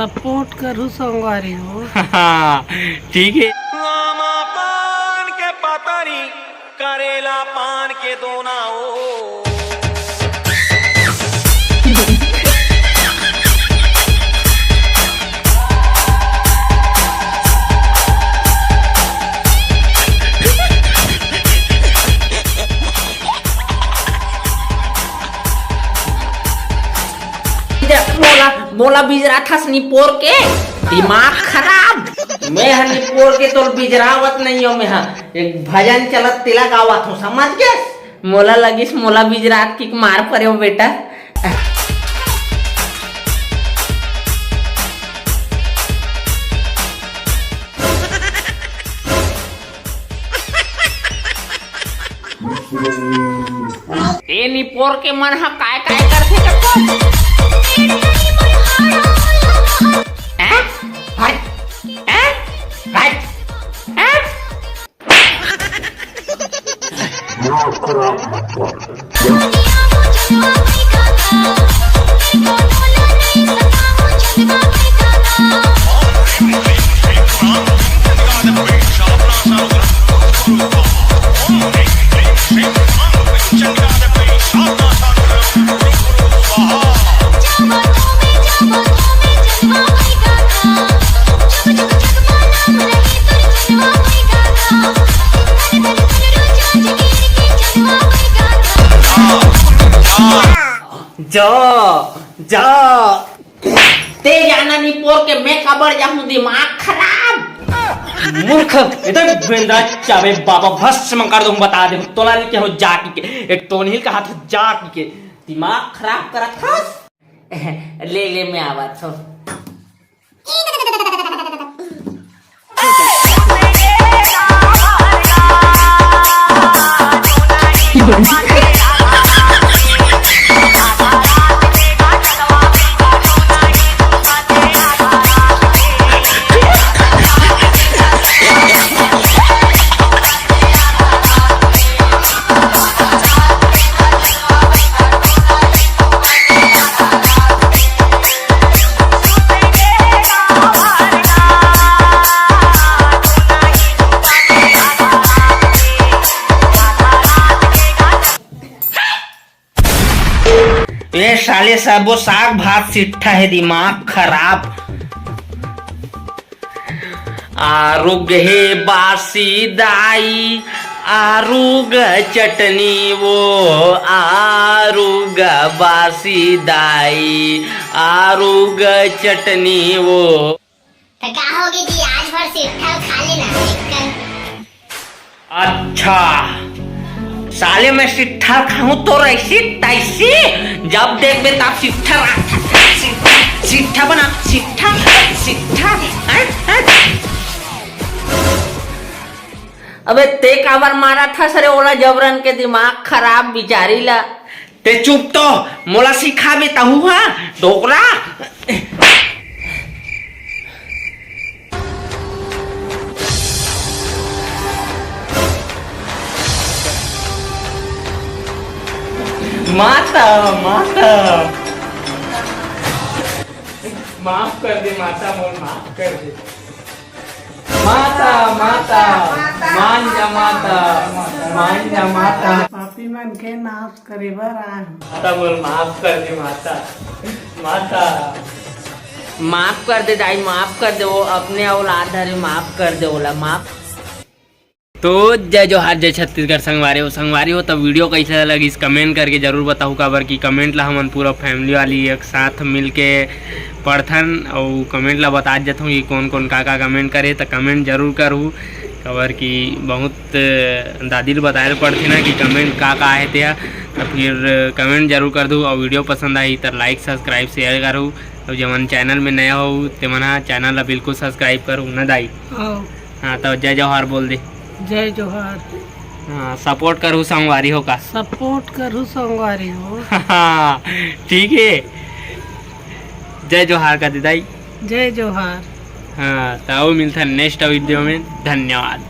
Support करूँ संगवारी हो। ठीक है। पान के पतरी करेला पान के दोना ओ। बोला बिजरा था निपोर के दिमाग खराब। मैं निपोर के तो बिजरावत नहीं हो। मैं एक भजन चलत तिलक आवत हूँ, समझ गए। मोला लगिस मोला बिजरात की मार पड़े हो बेटा। ए निपोर के मन हा काय काय करथे कतो जा ते जाना निपोर के मैं कबर जाऊं, दिमाग खराब। मूर्ख इधर बेंदा चाबे बाबा भस्म कर दूं, बता दे तोला के हो जाकी के एक तोनहिल का हाथ जाकी के दिमाग खराब करत हस। ले मैं आवत हो। ये साले सब वो साग भात सिट्ठा है, दिमाग खराब। आरुग है बासी दाई, आरुग चटनी वो, आरुग बासी दाई, आरुग चटनी वो। क्या होगी दी, आज भर सिट्ठा खा लेना। अच्छा साले मैं सिट्ठा खाऊं तो ऐसी तैसी, जब देख बे तब सिट्ठा बना सिट्ठा। अबे ते काबर मारा था सरे ओला जबरन के, दिमाग खराब बिचारी ला। ते चुप तो मोला सिखा बे तहु हा डोकरा। माता माता माफ कर दे माता, मोल माफ कर दे माता माता, मान जा माता, मान जा माता। पापी मन के नाश करे बर आए माता मोल माफ कर दे माता, माता माफ कर दे दाई, माफ कर दे। वो अपने औलाद हरे, माफ कर दे ओला, माफ। तो जय जोहार, जय छत्तीसगढ़ संगवारी हो। तब वीडियो कैसा लगी इस कमेंट करके जरूर बताऊँ। काबर की कमेंट ला हमन पूरा फैमिली वाली एक साथ मिल के पढ़थन और कमेंट ला बता देता हूँ कि कौन कौन का कमेंट करे, तो कमेंट जरूर करूँ। काबर की बहुत दादी ने बताए पड़ती ना कि कमेंट का है ते, तो फिर कमेंट जरूर कर दूँ। और वीडियो पसंद आई तो लाइक सब्सक्राइब शेयर करूँ। और जब चैनल में नया हो तो मना चैनल ला बिल्कुल सब्सक्राइब करूँ ना दाई। हाँ तो जय जोहार बोल दे। जय जोहार। हाँ सपोर्ट करूँ संगवारी हो का, सपोर्ट करूँ संगवारी हो। हाँ ठीक है। जय जोहार का दिदाई। जय जोहार। हाँ तो मिलता नेक्स्ट वीडियो में। धन्यवाद।